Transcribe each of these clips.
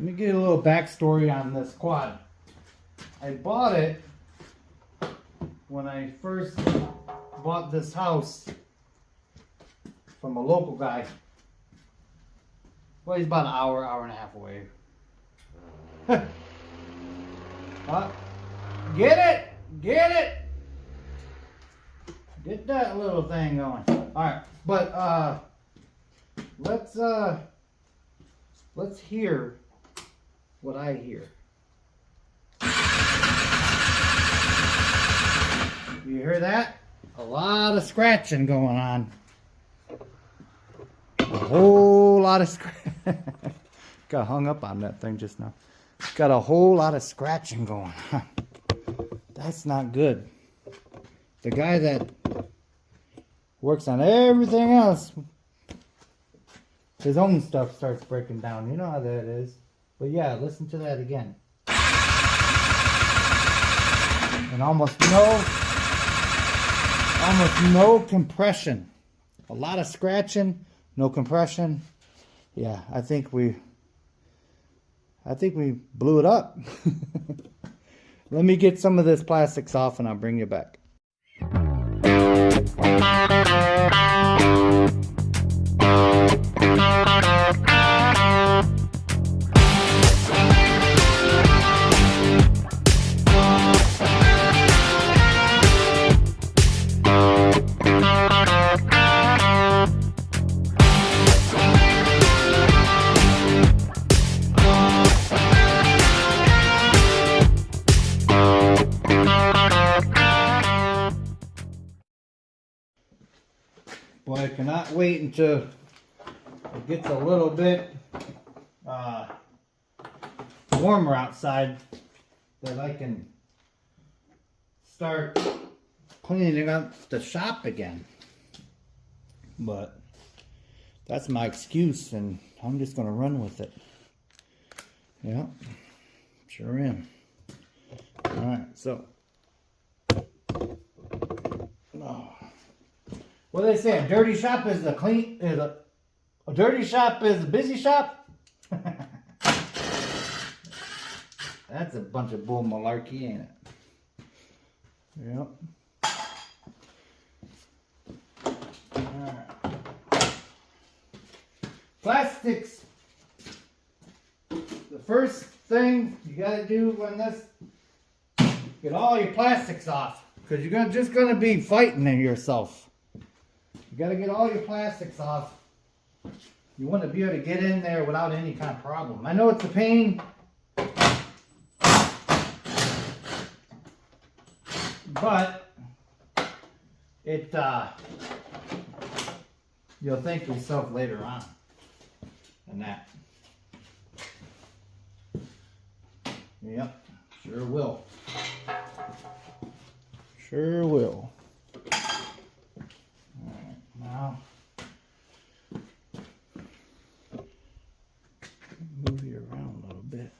Let me get a little backstory on this quad. I bought it when I first bought this house from a local guy. Well, he's about an hour and a half away. Get it! Get it! Get that little thing going. Alright, but let's hear what I hear. You hear that? A lot of scratching going on. A whole lot of got hung up on that thing just now. Got a whole lot of scratching going on. That's not good. The guy that works on everything else, his own stuff starts breaking down. You know how that is. But yeah, listen to that again. And almost no compression. A lot of scratching, no compression. Yeah, I think we blew it up. Let me get some of this plastics off and I'll bring you back. Boy, I cannot wait until it gets a little bit warmer outside that I can start cleaning up the shop again. But that's my excuse and I'm just going to run with it. Yeah, sure am. Alright, so. Oh. What do they say? A dirty shop is a dirty shop is a busy shop? That's a bunch of bull malarkey, ain't it? Yep. Alright. Plastics. The first thing you gotta do when this, get all your plastics off. Because you're just gonna be fighting yourself. You got to get all your plastics off. You want to be able to get in there without any kind of problem. I know it's a pain, but it you'll thank yourself later on. And that. Yep, sure will. Sure will. Now, move you around a little bit.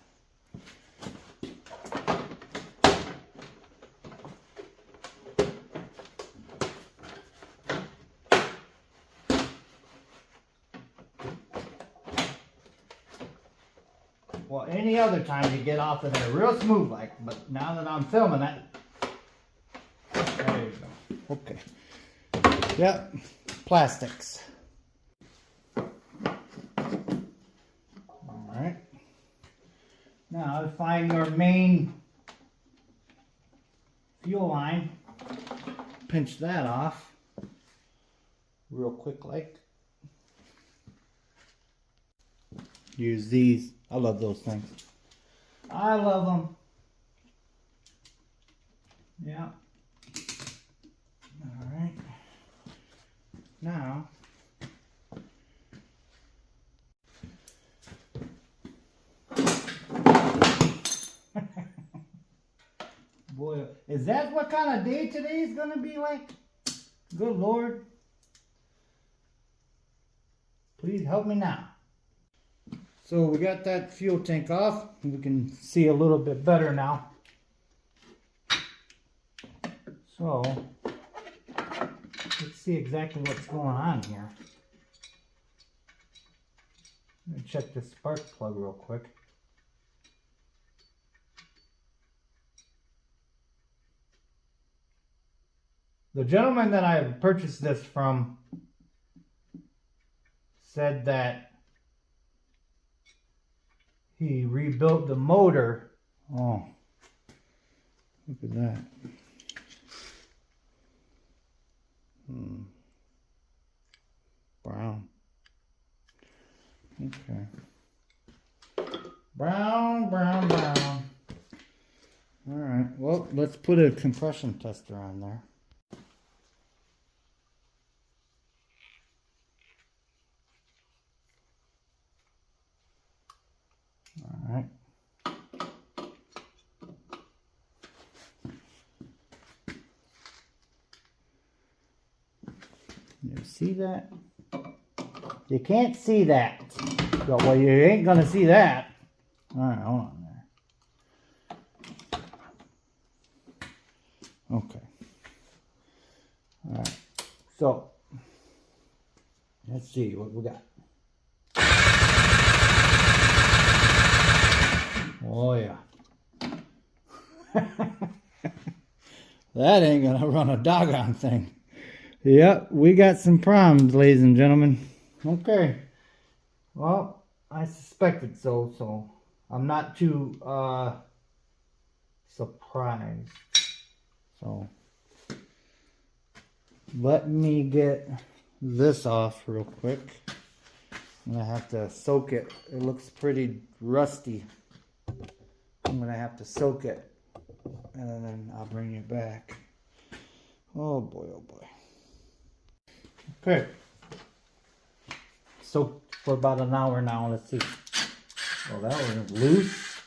Well, any other time you get off of there real smooth like, but now that I'm filming it, there you go. Okay. Yep. Plastics. Alright. Now to find your main fuel line, pinch that off real quick like. Use these. I love those things. I love them. Yeah. Alright. Now, boy, is that what kind of day today is going to be like? Good Lord. Please help me now. So we got that fuel tank off. We can see a little bit better now. So, let's see exactly what's going on here. Let me check this spark plug real quick. The gentleman that I purchased this from said that he rebuilt the motor. Oh, look at that. Brown. Okay. Brown, brown, brown. All right. Well, let's put a compression tester on there. All right. You see that? You can't see that. Well, you ain't gonna see that. All right, hold on there. Okay. All right. So let's see what we got. Oh yeah. That ain't gonna run a doggone thing. Yep, we got some problems, ladies and gentlemen. Okay. Well, I suspected so I'm not too surprised. So let me get this off real quick. I'm gonna have to soak it. It looks pretty rusty. I'm gonna have to soak it and then I'll bring it back. Oh boy, oh boy. Okay. Soaked for about an hour now. Let's see. Oh, that was loose.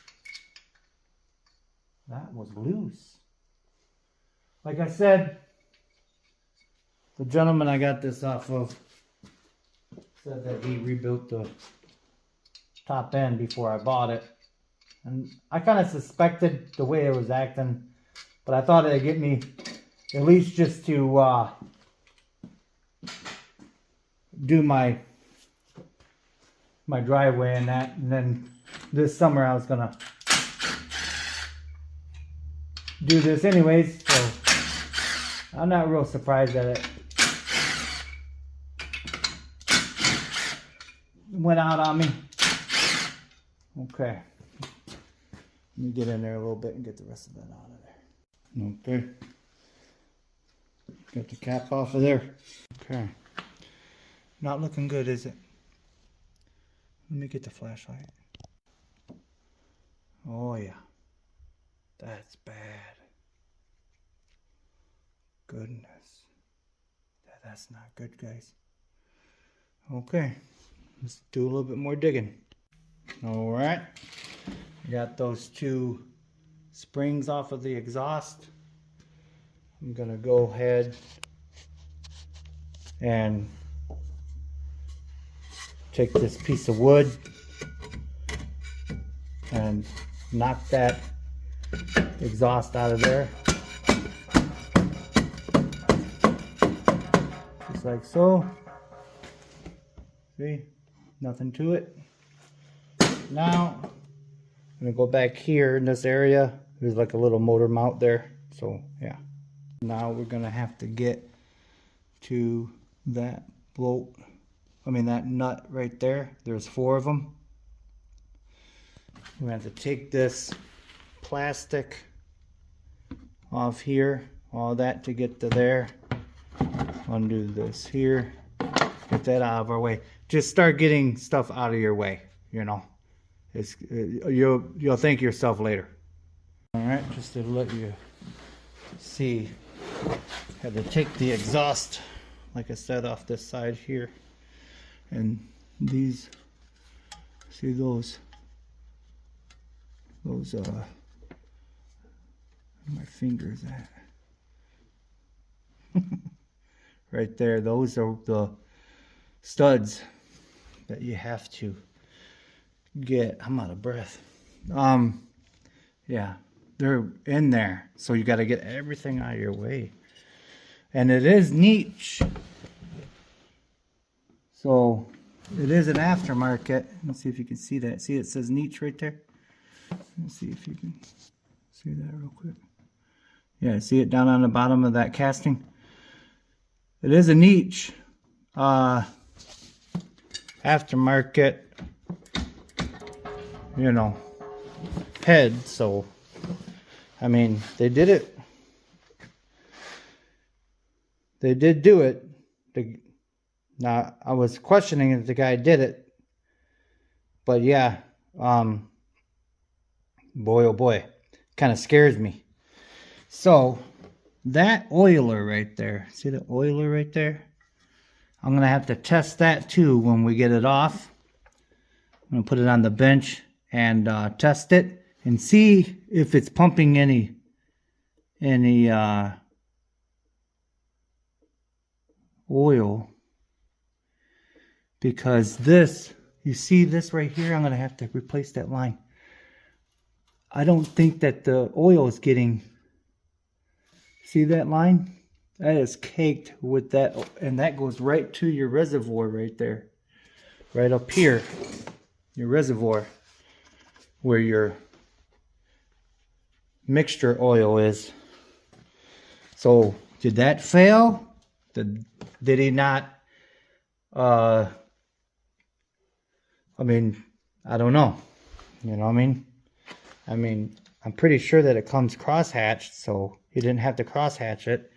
That was loose. Like I said, the gentleman I got this off of said that he rebuilt the top end before I bought it. And I kind of suspected the way it was acting, but I thought it'd get me at least just to do my driveway and that, and then this summer I was gonna do this anyways, so I'm not real surprised that it went out on me. Okay, let me get in there a little bit and get the rest of that out of there. Okay, got the cap off of there. Okay, not looking good, is it? Let me get the flashlight. Oh yeah, that's bad. Goodness, that's not good, guys. Okay, let's do a little bit more digging. All right, I got those two springs off of the exhaust. I'm gonna go ahead and take this piece of wood and knock that exhaust out of there. Just like so. See? Nothing to it. Now, I'm going to go back here in this area. There's like a little motor mount there. So, yeah. Now we're going to have to get to that bolt. That nut right there. There's 4 of them. We're going to have to take this plastic off here. All that to get to there. Undo this here. Get that out of our way. Just start getting stuff out of your way. You know, you'll thank yourself later. All right, just to let you see, had to take the exhaust, like I said, off this side here, and these. See those? Where my fingers at? Right there. Those are the studs that you have to get. I'm out of breath. Yeah, they're in there, so you got to get everything out of your way. And it is niche, so it is an aftermarket. Let's see if you can see that. See, it says niche right there. Let's see if you can see that real quick. Yeah, see it down on the bottom of that casting. it is a niche aftermarket, you know, head. So I mean, they did it. They did do it. Now I was questioning if the guy did it, but yeah, boy oh boy, kind of scares me. So that oiler right there, see the oiler right there? I'm gonna have to test that too when we get it off. I'm gonna put it on the bench and test it and see if it's pumping any oil. Because this, you see this right here, I'm gonna have to replace that line. I don't think that the oil is getting, see that line? That is caked with that, and that goes right to your reservoir right there. Right up here, your reservoir, where your mixture oil is. So, did that fail? Did he not, I mean, I don't know. You know what I mean? I mean, I'm pretty sure that it comes cross-hatched, so he didn't have to cross-hatch it.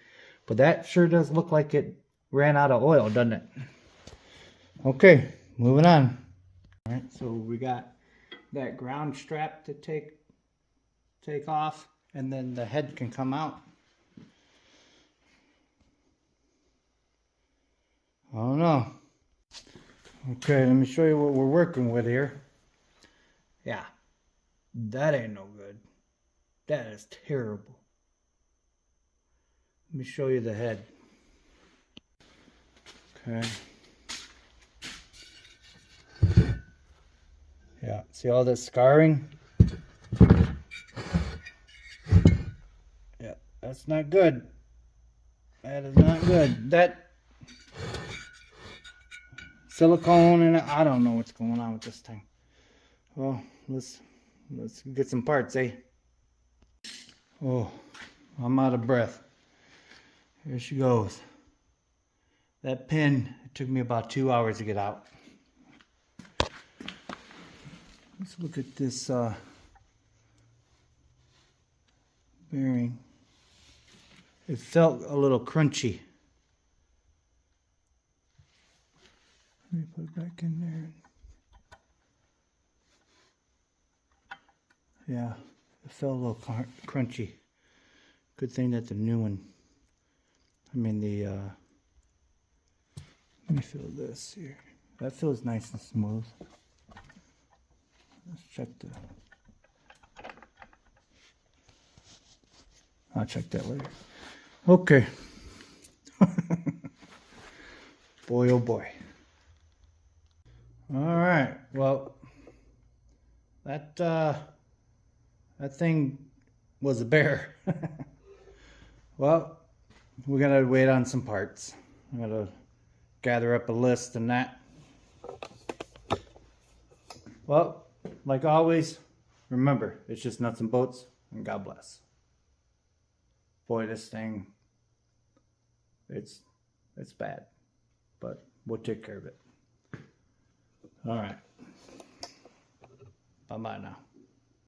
But that sure does look like it ran out of oil, doesn't it? Okay, moving on. All right, so we got that ground strap to take off, and then the head can come out. I don't know. Okay, let me show you what we're working with here. Yeah, that ain't no good. That is terrible. Let me show you the head. Okay. Yeah, see all this scarring? Yeah, that's not good. That is not good. That silicone and I don't know what's going on with this thing. Well, let's get some parts, eh? Oh, I'm out of breath. Here she goes. That pin, it took me about 2 hours to get out. Let's look at this bearing. It felt a little crunchy. Let me put it back in there. Yeah, it felt a little crunchy. Good thing that the new one, let me feel this here. That feels nice and smooth. Let's check I'll check that later. Okay. Boy, oh boy. All right. Well, that thing was a bear. Well, we're gonna wait on some parts. I'm gonna gather up a list and that. Well, like always, remember, it's just nuts and bolts, and God bless. Boy, this thing, it's bad, but we'll take care of it. All right. Bye-bye now.